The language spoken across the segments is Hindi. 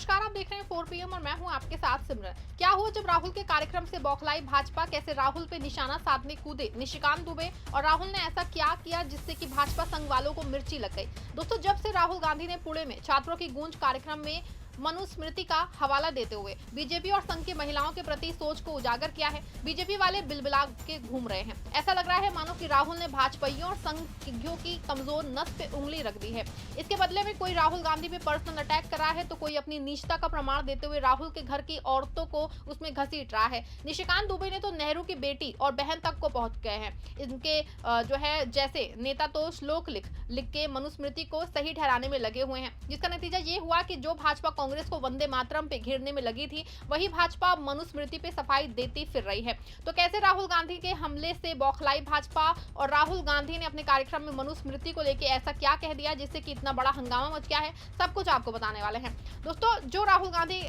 नमस्कार, आप देख रहे हैं 4 PM और मैं हूं आपके साथ सिमरन। क्या हुआ जब राहुल के कार्यक्रम से बौखलाई भाजपा, कैसे राहुल पे निशाना साधने कूदे निशिकांत दुबे और राहुल ने ऐसा क्या किया जिससे कि भाजपा संघ वालों को मिर्ची लग गई। दोस्तों, जब से राहुल गांधी ने पुणे में छात्रों की गूंज कार्यक्रम में मनुस्मृति का हवाला देते हुए बीजेपी और संघ की महिलाओं के प्रति सोच को उजागर किया है, बीजेपी वाले बिलबिला के घूम रहे हैं। ऐसा लग रहा है मानो कि राहुल ने भाजपाइयों और संघियों की कमजोर नस पे उंगली रख दी है। इसके बदले में कोई राहुल गांधी पे पर्सनल अटैक कर रहा है तो कोई अपनी नीचता का प्रमाण देते हुए राहुल के घर की औरतों को उसमें घसीट रहा है। निशिकांत दुबे ने तो नेहरू की बेटी और बहन तक को पहुंच गए हैं। इनके जो है जैसे नेता तो श्लोक लिख के मनुस्मृति को सही ठहराने में लगे हुए हैं, जिसका नतीजा ये हुआ कि जो भाजपा कांग्रेस को वंदे मातरम पे घेरने में लगी थी, वही भाजपा मनुस्मृति पे सफाई देती फिर रही है। तो कैसे राहुल गांधी के हमले से बौखलाई भाजपा और राहुल गांधी ने अपने कार्यक्रम में मनुस्मृति को लेकर ऐसा क्या कह दिया जिससे कि इतना बड़ा हंगामा मच गया है, सब कुछ आपको बताने वाले हैं। दोस्तों, जो राहुल गांधी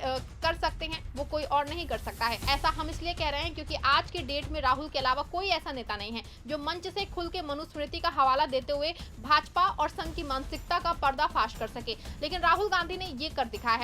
कर सकते हैं वो कोई और नहीं कर सकता है। ऐसा हम इसलिए कह रहे हैं क्योंकि आज के डेट में राहुल के अलावा कोई ऐसा नेता नहीं है जो मंच से खुल के मनुस्मृति का हवाला देते हुए भाजपा और संघ की मानसिकता का पर्दाफाश कर सके। लेकिन राहुल गांधी ने ये कर दिखाया है,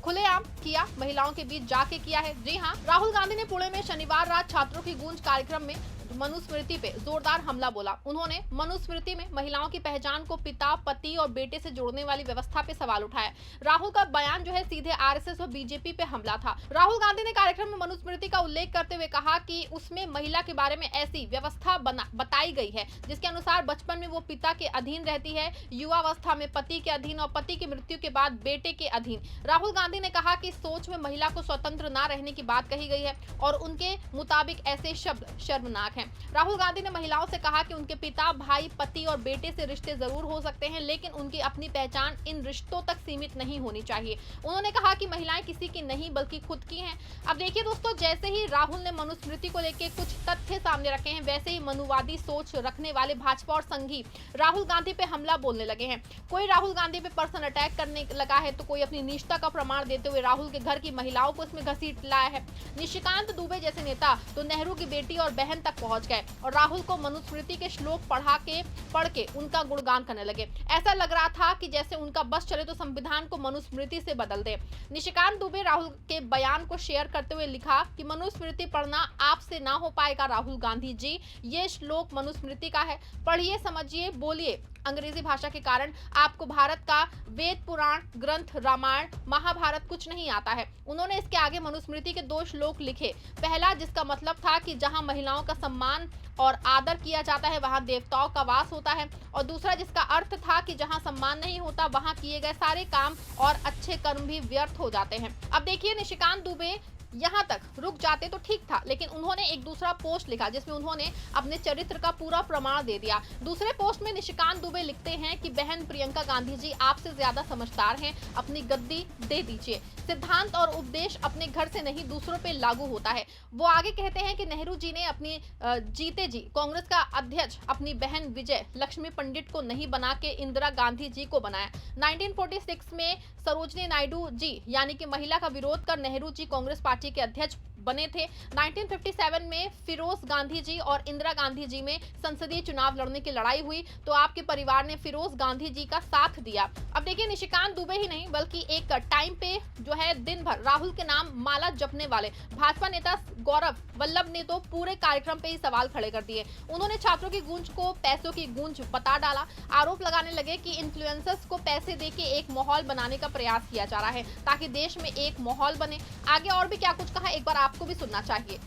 खुलेआम किया, महिलाओं के बीच जाके किया है। जी हाँ, राहुल गांधी ने पुणे में शनिवार रात छात्रों की गूंज कार्यक्रम में मनुस्मृति पे जोरदार हमला बोला। उन्होंने मनुस्मृति में महिलाओं की पहचान को पिता, पति और बेटे से जोड़ने वाली व्यवस्था पे सवाल उठाया। राहुल का बयान जो है सीधे आरएसएस और बीजेपी पे हमला था। राहुल गांधी ने कार्यक्रम में मनुस्मृति का उल्लेख करते हुए कहा कि उसमें महिला के बारे में ऐसी व्यवस्था बताई गई है जिसके अनुसार बचपन में वो पिता के अधीन रहती है, युवावस्था में पति के अधीन और पति की मृत्यु के बाद बेटे के अधीन। राहुल गांधी ने कहा कि सोच में महिला को स्वतंत्र न रहने की बात कही गई है और उनके मुताबिक ऐसे शब्द शर्मनाक हैं। राहुल गांधी ने महिलाओं से कहा कि उनके पिता, भाई, पति और बेटे से रिश्ते जरूर हो सकते हैं, लेकिन उनकी अपनी पहचान इन रिश्तों तक सीमित नहीं होनी चाहिए। उन्होंने कहा कि महिलाएं किसी की नहीं बल्कि खुद की हैं। अब देखिए दोस्तों, जैसे ही राहुल ने मनुस्मृति को लेकर कुछ तथ्य सामने रखे हैं, वैसे ही मनुवादी सोच रखने वाले भाजपा और संघी राहुल गांधी पे हमला बोलने लगे हैं। कोई राहुल गांधी पे पर्सनल अटैक करने लगा है तो कोई अपनी निष्ठा का प्रमाण देते हुए राहुल के घर की महिलाओं को इसमें घसीट लाया है। निशिकांत दुबे जैसे नेता तो नेहरू की बेटी और बहन तक पहुंच गए और राहुल को मनुस्मृति के श्लोक पढ़ के उनका गुणगान करने लगे। ऐसा लग रहा था कि जैसे उनका बस चले तो संविधान को मनुस्मृति से बदल दे। निशिकांत दुबे राहुल के बयान को शेयर करते हुए लिखा कि मनुस्मृति पढ़ना आपसे ना हो पाएगा राहुल गांधी जी, ये श्लोक मनुस्मृति का है, पढ़िए, समझिए, बोलिए। अंग्रेजी भाषा के कारण आपको भारत का वेद, पुराण, ग्रंथ, रामायण, महाभारत कुछ नहीं आता है। उन्होंने इसके आगे मनुस्मृति के 2 श्लोक लिखे। पहला, जिसका मतलब था कि जहां महिलाओं का सम्मान और आदर किया जाता है वहां देवताओं का वास होता है, और दूसरा जिसका अर्थ था कि जहां सम्मान नहीं होता वहां किए गए सारे काम और अच्छे कर्म भी व्यर्थ हो जाते हैं। अब देखिए, निशिकांत दुबे यहाँ तक रुक जाते तो ठीक था, लेकिन उन्होंने एक दूसरा पोस्ट लिखा जिसमें उन्होंने अपने चरित्र का पूरा प्रमाण दे दिया। दूसरे पोस्ट में निशिकांत दुबे लिखते हैं कि बहन प्रियंका गांधी जी आपसे ज्यादा समझदार हैं, अपनी गद्दी दे दीजिए। सिद्धांत और उपदेश अपने घर से नहीं दूसरों पे लागू होता है। वो आगे कहते हैं कि नेहरू जी ने अपनी जीते जी कांग्रेस का अध्यक्ष अपनी बहन विजय लक्ष्मी पंडित को नहीं बना के इंदिरा गांधी जी को बनाया। 1946 में सरोजनी नायडू जी यानी कि महिला का विरोध कर नेहरू जी कांग्रेस पार्टी के अध्यक्ष बने थे। 1957 में फिरोज गांधी जी और इंदिरा गांधी जी में संसदीय चुनाव लड़ने की लड़ाई हुई तो आपके परिवार ने फिरोज गांधी जी का साथ दिया। अब देखिए, निशिकांत दुबे ही नहीं बल्कि एक टाइम पे जो है दिन भर राहुल के नाम माला जपने वाले भाजपा नेता गौरव वल्लभ ने तो पूरे कार्यक्रम पे ही सवाल खड़े कर दिए। उन्होंने छात्रों की गूंज को पैसों की गूंज बता डाला। आरोप लगाने लगे कि इन्फ्लुएंसर्स को पैसे देके एक माहौल बनाने का प्रयास किया जा रहा है ताकि देश में एक माहौल बने। आगे और भी क्या कुछ कहा, एक बार आपको भी सुनना चाहिए।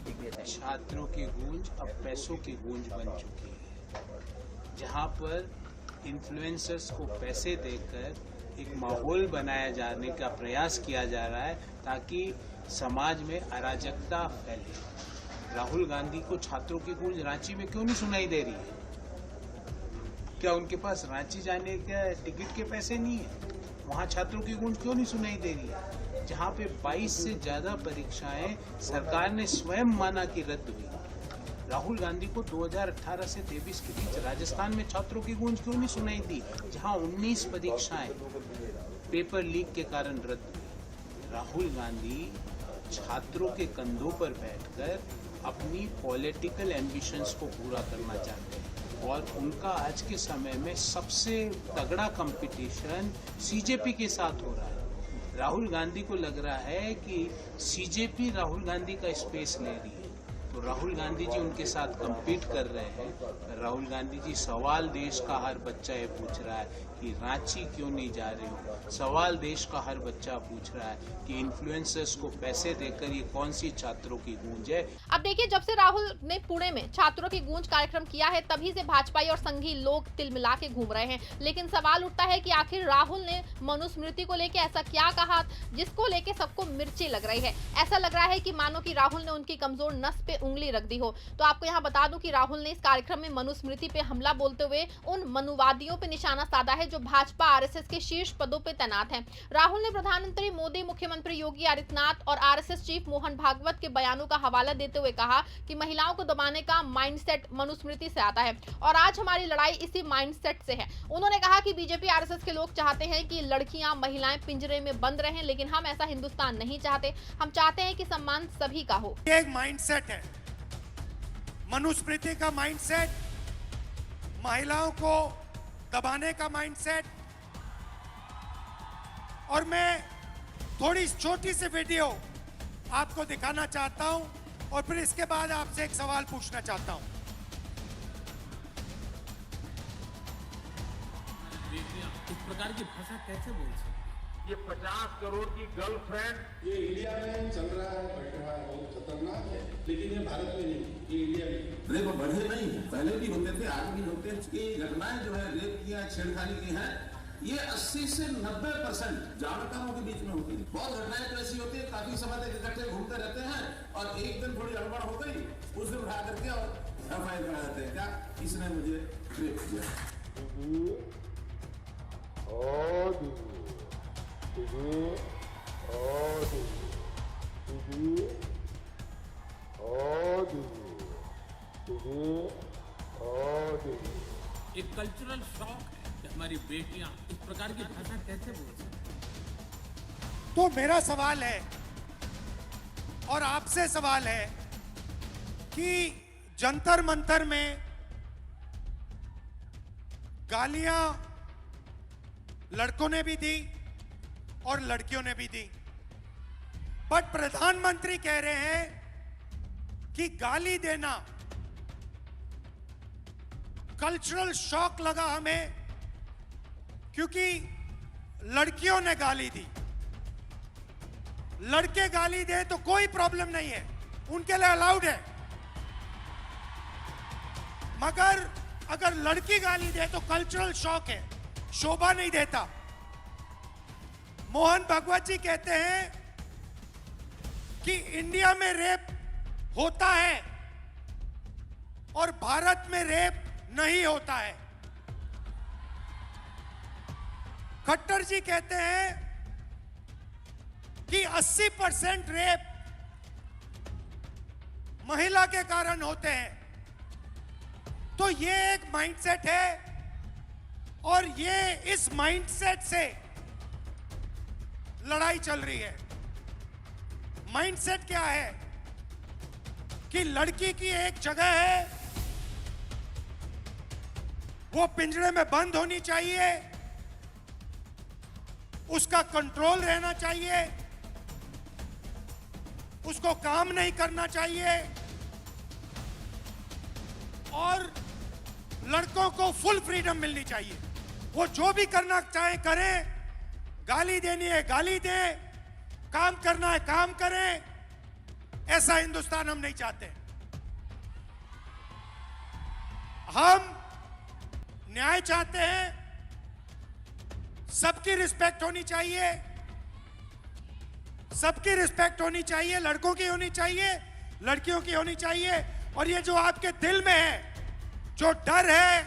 छात्रों की गूंज अब पैसों की गूंज बन चुकी है, जहां पर इन्फ्लुएंसर्स को पैसे देकर एक माहौल बनाया जाने का प्रयास किया जा रहा है ताकि समाज में अराजकता फैले। राहुल गांधी को छात्रों की गूंज रांची में क्यों नहीं सुनाई दे रही है? क्या उनके पास रांची जाने के टिकट के पैसे नहीं है? वहां छात्रों की गूंज क्यों नहीं सुनाई दे रही है? जहां पे 22 से ज्यादा परीक्षाएं सरकार ने स्वयं माना कि रद्द हुई। राहुल गांधी को 2018 से 23 के बीच राजस्थान में छात्रों की गूंज क्यों नहीं सुनाई दी, जहां 19 परीक्षाएं पेपर लीक के कारण रद्द हुई। राहुल गांधी छात्रों के कंधों पर बैठकर अपनी पॉलिटिकल एम्बिशंस को पूरा करना चाहते हैं और उनका आज के समय में सबसे तगड़ा कंपटीशन सीजेपी के साथ हो रहा है। राहुल गांधी को लग रहा है कि सीजेपी राहुल गांधी का स्पेस ले रही है, तो राहुल गांधी जी उनके साथ compete कर रहे हैं। राहुल गांधी जी सवाल देश का हर बच्चा ये पूछ रहा है कि रांची क्यों नहीं जा रहे हो। सवाल देश का हर बच्चा पूछ रहा है कि इन्फ्लुएंसर्स को पैसे देकर ये कौन सी छात्रों की गूंज है। अब देखिए, जब से राहुल ने पुणे में छात्रों की गूंज कार्यक्रम किया है, तभी से भाजपाई और संघी लोग तिलमिला के घूम रहे हैं। लेकिन सवाल उठता है कि आखिर राहुल ने मनुस्मृति को लेकर ऐसा क्या कहा जिसको लेके सबको मिर्ची लग रही है। ऐसा लग रहा है कि मानो कि राहुल ने उनकी कमजोर नस पे उंगली रख दी हो। तो आपको यहाँ बता दूं कि राहुल ने इस कार्यक्रम में मनुस्मृति पे हमला बोलते हुए उन मनुवादियों पे निशाना साधा है जो भाजपा आरएसएस के शीर्ष पदों पे तैनात हैं। राहुल ने प्रधानमंत्री मोदी, मुख्यमंत्री योगी आदित्यनाथ और आरएसएस चीफ मोहन भागवत के बयानों का हवाला देते हुए कहा कि महिलाओं को दबाने का माइंडसेट मनुस्मृति से आता है और आज हमारी लड़ाई इसी माइंडसेट से है। उन्होंने कहा कि बीजेपी आरएसएस के लोग चाहते हैं कि लड़कियां, महिलाएं पिंजरे में बंद रहें, लेकिन हम ऐसा हिंदुस्तान नहीं चाहते। हम चाहते हैं कि सम्मान सभी का हो। एक माइंडसेट है, मनुस्मृति का माइंडसेट, महिलाओं को दबाने का माइंडसेट। और मैं थोड़ी छोटी सी वीडियो आपको दिखाना चाहता हूं और फिर इसके बाद आपसे एक सवाल पूछना चाहता हूं। इस प्रकार की भाषा कैसे बोल सकते? ये 50 करोड़ की गर्लफ्रेंड ये इंडिया में चल रहा है, बढ़ रहा है, बहुत खतरनाक है, लेकिन ये भारत में नहीं, ये इंडिया में। रेप बढ़े नहीं, पहले भी होते थे, आज भी होते हैं। ये घटनाएं जो है रेप की है, छेड़खानी की है, ये 80 से 90% जानकारों के बीच में होती है। बहुत घटनाएं तो ऐसी होती है, काफी समय तक इकट्ठे घूमते रहते हैं और एक दिन थोड़ी गड़बड़ हो गई, उस दिन उठा करके और FIR करा देते हैं, क्या इसने मुझे रेप किया। एक कल्चरल शॉक है कि हमारी बेटियां इस प्रकार की भाषा कैसे बोल सकती? तो मेरा सवाल है और आपसे सवाल है कि जंतर मंतर में गालियां लड़कों ने भी दी और लड़कियों ने भी दी, बट प्रधानमंत्री कह रहे हैं कि गाली देना कल्चरल शॉक लगा हमें क्योंकि लड़कियों ने गाली दी। लड़के गाली दे तो कोई प्रॉब्लम नहीं है, उनके लिए अलाउड है, मगर अगर लड़की गाली दे तो कल्चरल शॉक है, शोभा नहीं देता। मोहन भागवत जी कहते हैं कि इंडिया में रेप होता है और भारत में रेप नहीं होता है। खट्टर जी कहते हैं कि 80% रेप महिला के कारण होते हैं। तो ये एक माइंडसेट है और ये इस माइंडसेट से लड़ाई चल रही है। माइंडसेट क्या है कि लड़की की एक जगह है, वो पिंजरे में बंद होनी चाहिए, उसका कंट्रोल रहना चाहिए, उसको काम नहीं करना चाहिए और लड़कों को फुल फ्रीडम मिलनी चाहिए। वो जो भी करना चाहे करें, गाली देनी है गाली दें, काम करना है काम करें। ऐसा हिंदुस्तान हम नहीं चाहते। हम न्याय चाहते हैं, सबकी रिस्पेक्ट होनी चाहिए, सबकी रिस्पेक्ट होनी चाहिए, लड़कों की होनी चाहिए, लड़कियों की होनी चाहिए। और ये जो आपके दिल में है, जो डर है,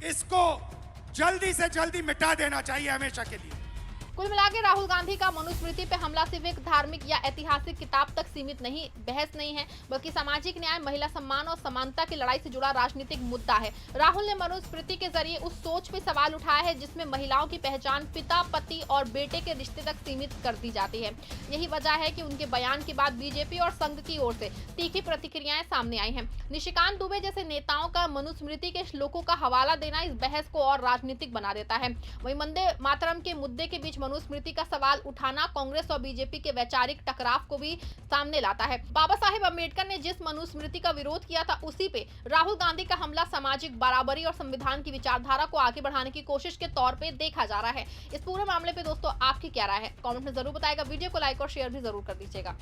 इसको जल्दी से जल्दी मिटा देना चाहिए हमेशा के लिए। कुल मिलाकर राहुल गांधी का मनुस्मृति पे हमला सिर्फ एक धार्मिक या ऐतिहासिक किताब तक सीमित नहीं, बहस नहीं है, बल्कि सामाजिक न्याय, महिला सम्मान और समानता की लड़ाई से जुड़ा राजनीतिक मुद्दा है। राहुल ने मनुस्मृति के जरिए उस सोच पे सवाल उठाया है जिसमें महिलाओं की पहचान पिता, पति और बेटे के रिश्ते तक सीमित कर दी जाती है। यही वजह है कि उनके बयान के बाद बीजेपी और संघ की ओर से तीखी प्रतिक्रियाएं सामने आई हैं। निशिकांत दुबे जैसे नेताओं का मनुस्मृति के श्लोकों का हवाला देना इस बहस को और राजनीतिक बना देता है। वहीं वंदे मातरम के मुद्दे के बीच मनुस्मृति का सवाल उठाना कांग्रेस और बीजेपी के वैचारिक टकराव को भी सामने लाता है। बाबा साहेब अम्बेडकर ने जिस मनुस्मृति का विरोध किया था, उसी पे राहुल गांधी का हमला सामाजिक बराबरी और संविधान की विचारधारा को आगे बढ़ाने की कोशिश के तौर पे देखा जा रहा है। इस पूरे मामले पे दोस्तों आपकी क्या राय है, कमेंट में जरूर बताएगा। वीडियो को लाइक और शेयर भी जरूर कर दीजिएगा।